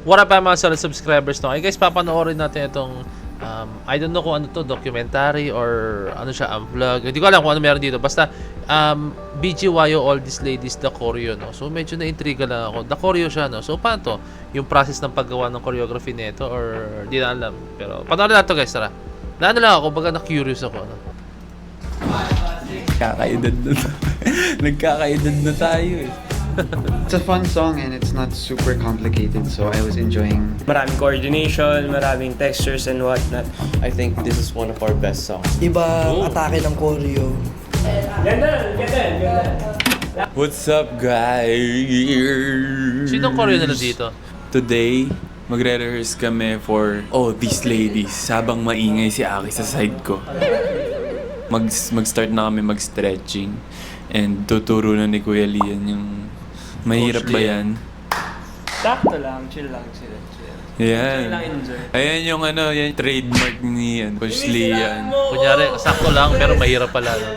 what up mga solid subscribers no? Ay guys, papanoorin natin itong I don't know kung ano to, documentary or ano siya, vlog. Hindi ko alam kung ano meron dito. Basta BGYO All These Ladies The Choreo no. So medyo na-intriga lang ako. The Choreo siya no. So paano to? Yung process ng paggawa ng choreography nito or di na alam. Pero panoorin natin guys, tara. Na ano lang ako, baga na-curious ako no. Nagkakaedad na Nagkakaedad na tayo eh. It's a fun song and it's not super complicated, so I was enjoying. Maraming coordination, maraming textures and whatnot. I think this is one of our best songs. Iba atake ng choreo. Ganda. What's up guys? Sinong choreo nila dito? Today, magre-rehearse kami for these ladies. Habang maingay si Aki sa side ko. Mag-start na kami mag-stretching. And tuturo na ni Kuya Lian yung mahirap ba yan? Sakto lang, chill lang. Yan. Chill lang, enjoy. Ayan yung yan trademark ni Coach Lian. Kunyari, sakto lang pero mahirap pala no?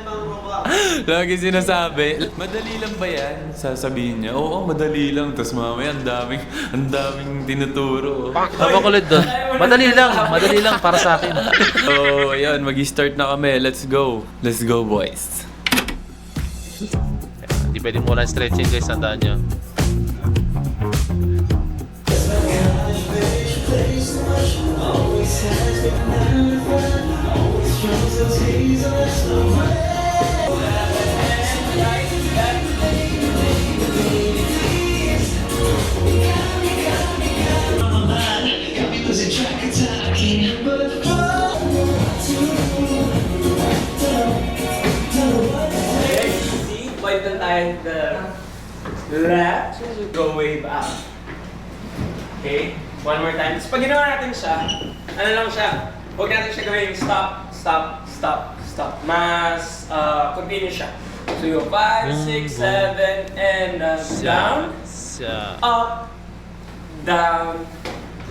Lagi sinasabi, madali lang ba yan? Sasabihin niya, oo, madali lang. Tapos mamaya, ang daming tinuturo. Makulit doon. Madali lang para sa akin. Ayan, mag-start na kami. Let's go, boys. Hindi pwedeng muna stretching guys, tandaan nyo. Wipe lang tayo the left. Go way back. Okay? One more time. Tapos pag ginawa natin siya, ano lang siya? Huwag natin siya gawin stop. Mas continue siya. So you go 5, 6, 7, and down, up, down,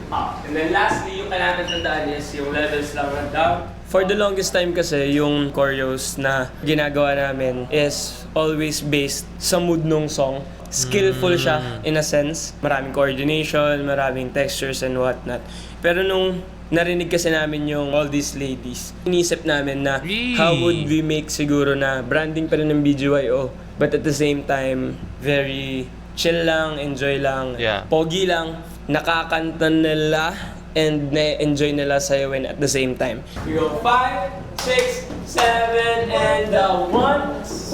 up. And then lastly, yung kailangan tandaan is yung levels lang na down. For the longest time kasi, yung choreos na ginagawa namin is always based sa mood nung song. Skillful siya in a sense. Maraming coordination, maraming textures and whatnot. Pero nung narinig kasi namin yung All These Ladies, inisip namin na how would we make siguro na branding pa rin ng BGYO, but at the same time, very chill lang, enjoy lang, pogi lang, nakakanta nila, and na-enjoy nila sayawin at the same time. We go 5, 6, 7, and 1,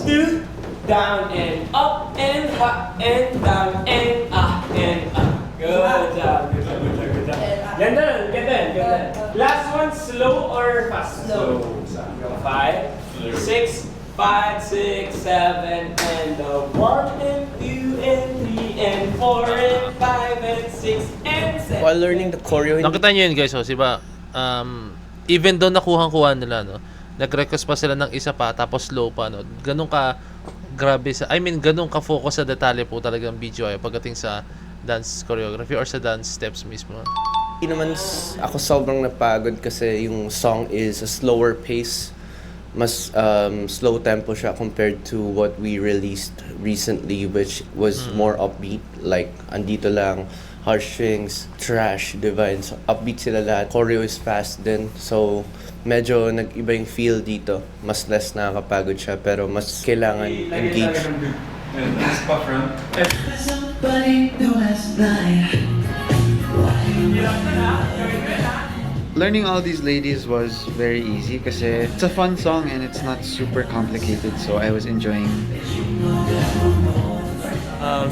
2, down and up and down and up and up. Good job. Ganda. Last one, slow or fast? Slow. Go 5, 6, 5, 6, 7, and 1 and 2 and 3 and 4 and 5 and 6 and 7. While learning the choreo, Nakita nyo yun guys, diba? Even though nakuha nila, no? Nag-request pa sila ng isa pa, tapos slow pa, no? Ganun ka ganun ka focus sa detalye po talagang BGYO pagdating sa dance choreography or sa dance steps mismo. Hindi naman ako sobrang napagod kasi yung song is a slower pace. Mas slow tempo siya compared to what we released recently, which was more upbeat. Like, andito lang, Heartstrings, Trash, Divine. So, upbeat sila lahat. Choreo is fast din. So, medyo nag-iba yung feel dito. Mas less nakakapagod siya, pero mas kailangan engage. Learning All These Ladies was very easy kasi it's a fun song and it's not super complicated, so I was enjoying.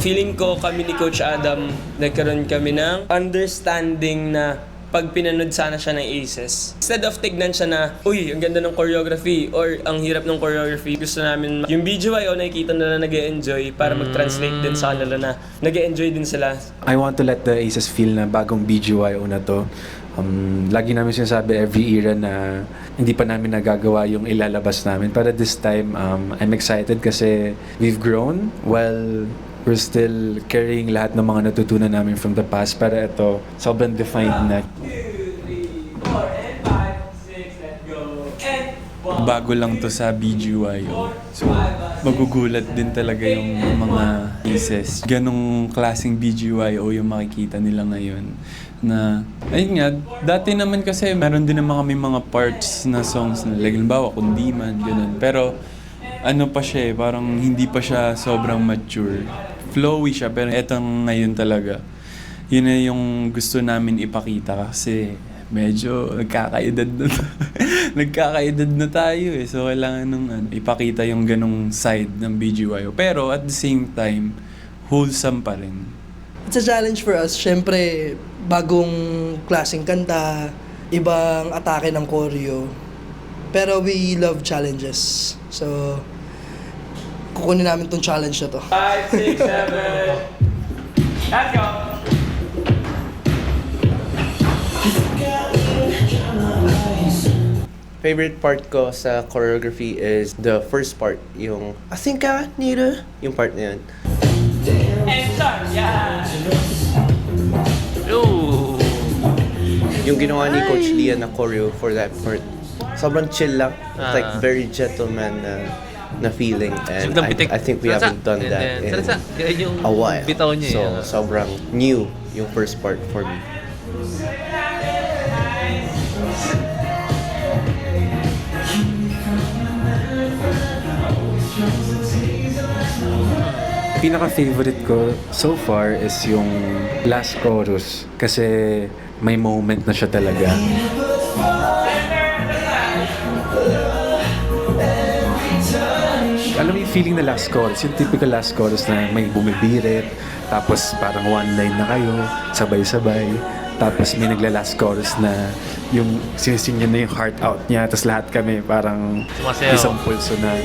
Feeling ko kami ni Coach Adam, nagkaroon kami ng understanding na pag pinanood sana siya ng Aces, instead of tignan siya na, uy, ang ganda ng choreography or ang hirap ng choreography, gusto namin yung BGYO nakikita nila nag-e-enjoy para mag-translate din sa kanila na nag-e-enjoy din sila. I want to let the Aces feel na bagong BGYO na to. Lagi namin sinasabi every era na hindi pa namin nagagawa yung ilalabas namin. Pero this time, I'm excited kasi we've grown while we're still carrying lahat ng mga natutunan namin from the past. Pero ito, sobrang defined na. 2, 3, 4, and 5, 6, let's go, and 1, bago lang to sa BGYO. So, magugulat din talaga yung mga pieces. Ganong klaseng BGYO yung makikita nila ngayon. Na, ayun nga, dati naman kasi meron din naman kami mga parts na songs na, like, halimbawa, Kundiman, ganun. Pero, ano pa siya parang hindi pa siya sobrang mature. Flowy siya, pero etong ngayon talaga. Yun na yung gusto namin ipakita kasi medyo nagkakaedad na nagkakaedad na tayo eh. So kailangan nung ipakita yung ganong side ng BGYO. Pero at the same time, wholesome pa rin. It's a challenge for us. Siyempre, bagong klaseng kanta, ibang atake ng choreo. Pero we love challenges. So, kukunin namin tong challenge na to. 5, 6, 7. Let's go! Favorite part ko sa choreography is the first part, yung I think I need a, yung part na yun. And start! Yeah! Ooh. Yung ginawa ni Coach Lian na choreo for that part. Sobrang chill lang. It's like very gentleman na feeling. And Biglang pitik. I think we Salsa. haven't done And that then, in salsa. Yan yung a while. bitaw niya So, eh. sobrang new yung first part for me. Pinaka-favorite ko so far is yung last chorus kasi may moment na siya talaga. Alam mo yung feeling na last chorus, yung typical last chorus na may bumibirit, tapos parang one line na kayo, sabay-sabay, tapos may nagla-last chorus na yung sinising niya na yung heart out niya, tapos lahat kami parang Sumasayaw. isang pulso na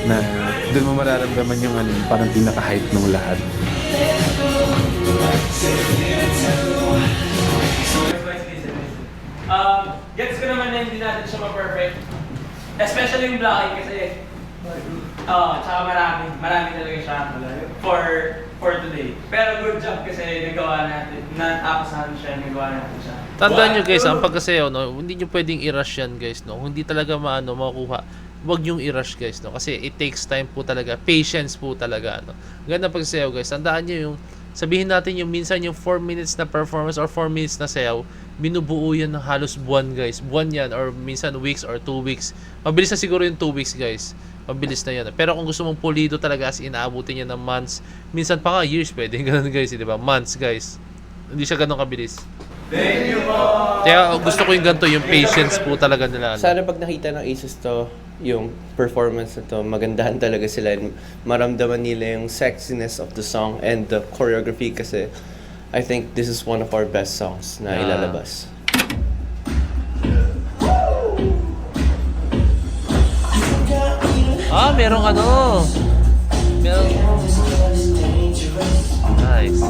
doon mo mararamdaman yung ano, parang pinaka-hype ng lahat. Gets ko naman na hindi natin siya ma-perfect. Especially yung blocking kasi tsaka marami talaga siya for today. Pero good job kasi nagawa natin, natapos natin siya, nagawa natin siya. Tandaan nyo guys, ang pagkasayaw, no, hindi nyo pwedeng i-rush yan guys, no. Hindi talaga makuha. Huwag nyong i-rush guys, no. Kasi it takes time po talaga, patience po talaga, no. Ganda pagsayaw guys. Tandaan nyo yung, sabihin natin yung minsan yung 4 minutes na performance or 4 minutes na sayaw, binubuo yan ng halos buwan guys. Buwan yan or minsan weeks or 2 weeks. Mabilis na siguro yung 2 weeks guys. Mabilis na yan. Pero kung gusto mong pulido talaga as inaabutin yan ng months, minsan pa nga years, pwede ganun guys, di ba? Months guys. Hindi siya ganun kabilis. Thank you po! Kaya gusto ko yung ganito, yung patience po talaga nila. Sana pag nakita ng Aces to, yung performance na to, magandahan talaga sila and maramdaman nila yung sexiness of the song and the choreography kasi I think this is one of our best songs na ilalabas. Merong ano. Merong... Nice.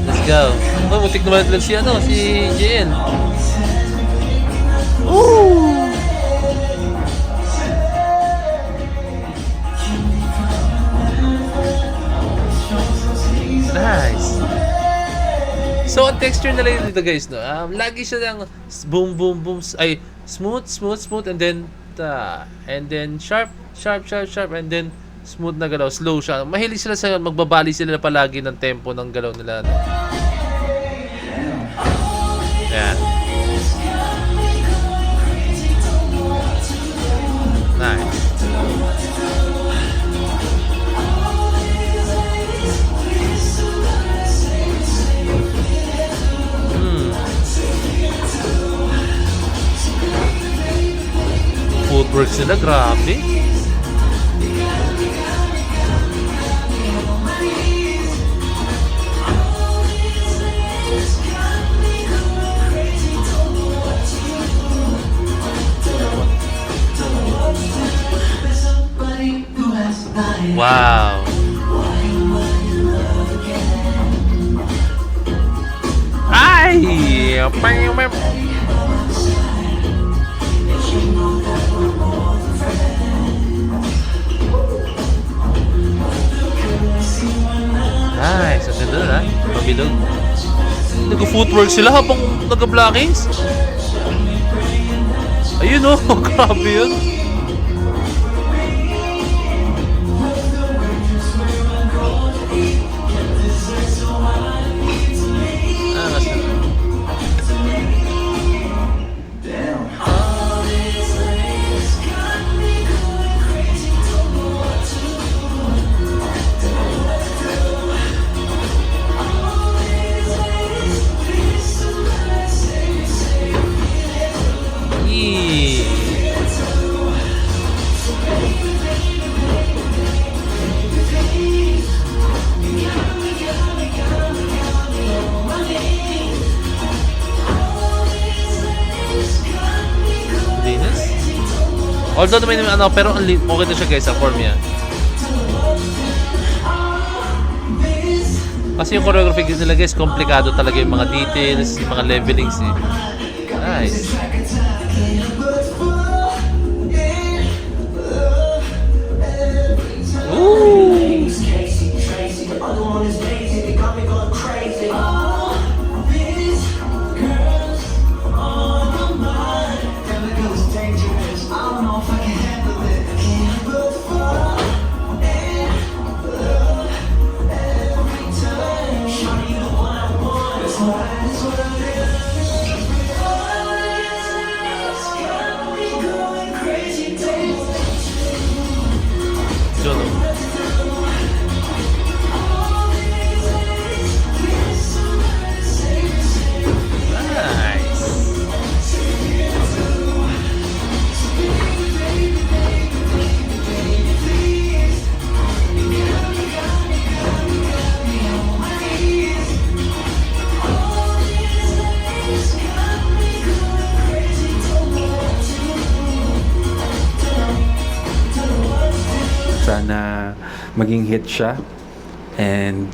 Let's go. Mutik naman lang si Jen. Nice. So, ang texture na lang dito guys, no? Lagi siya lang boom, boom, boom, ay, smooth, and then sharp, and then smooth na galaw, slow siya. Mahilig sila sa magbabali sila palagi ng tempo ng galaw nila, no? Yan. Nice. Footwork sila, grabe. Wow. Ay! bilog. Nag-footwork sila habang nag-blockings. Ayun oh, grabe yun. Although may ano, pero okay na siya guys, ang form niya. Kasi yung choreography nila guys, komplikado talaga yung mga details, yung mga levelings eh. Nice. Ooh! Sana maging hit siya, and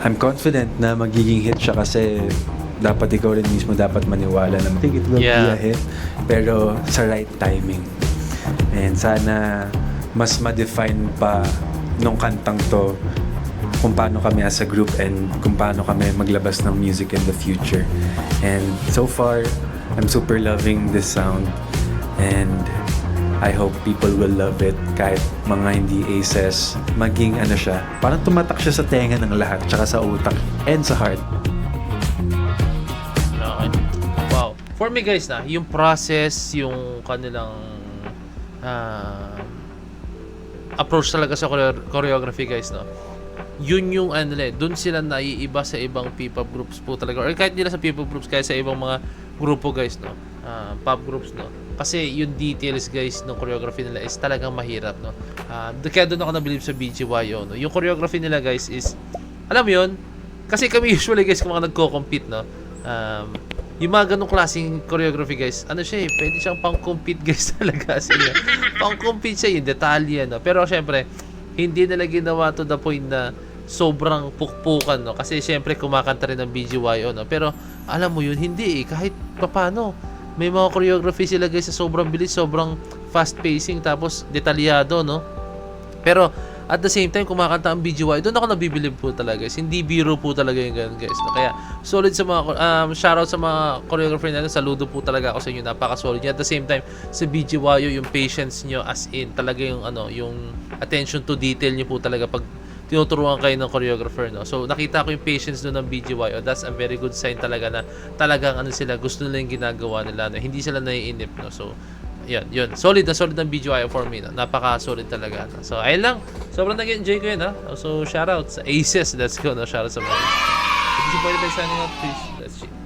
I'm confident na magiging hit siya kasi dapat ikaw rin mismo dapat maniwala na I think it will be a hit, pero sa right timing. And sana mas ma-define pa nung kantang to kung paano kami as a group and kung paano kami maglabas ng music in the future. And so far, I'm super loving this sound, and I hope people will love it kahit mga hindi aces. Maging ano siya, parang tumatak siya sa tenga ng lahat, tsaka sa utak and sa heart. Okay. Wow. For me guys na, yung process, yung kanilang approach talaga sa choreography guys, no? Yun yung ano dun sila naiiba sa ibang P-pop groups po talaga, or kahit nila sa P-pop groups, kaya sa ibang mga grupo guys, no? Pop groups, no? Kasi yung details guys ng choreography nila is talagang mahirap, no? Kaya doon ako na-believe sa BGYO, no? Yung choreography nila guys is, alam mo yun, kasi kami usually guys kung mga nagko-compete, no? Yung mga ganong klaseng choreography guys, ano siya eh, pwede siyang pang-compete guys talaga siya. Pang-compete siya yung detalye, no? Pero syempre, hindi nila ginawa to the point na sobrang pukpukan, no? Kasi syempre kumakanta rin ng BGYO, no? Pero alam mo yun, hindi eh, kahit papano. May mga choreography sila guys sa sobrang bilis, sobrang fast pacing, tapos detalyado, no? Pero at the same time, kumakanta ang BGY, doon ako nabibilib po talaga guys. Hindi biro po talaga yung ganun guys, no? Kaya solid sa mga shoutout sa mga choreographer natin. Saludo po talaga ako sa inyo, napaka-solid niya. At the same time, sa BGYO, yung patience nyo as in, talaga yung ano, yung attention to detail nyo po talaga pag tinuturuan kayo ng choreographer, no? So nakita ko yung patience doon ng BGYO. That's a very good sign talaga na talagang ano sila, gusto nila yung ginagawa nila, no? Hindi sila naiinip, no? So yun. Solid na solid ng BGYO for me, no? Napaka-solid talaga, no? So ayun lang. Sobrang nag-enjoy ko yun, ha? So shoutout sa Aces. Let's go, no? Shoutout sa mga. If you support it by signing up, please. Let's see.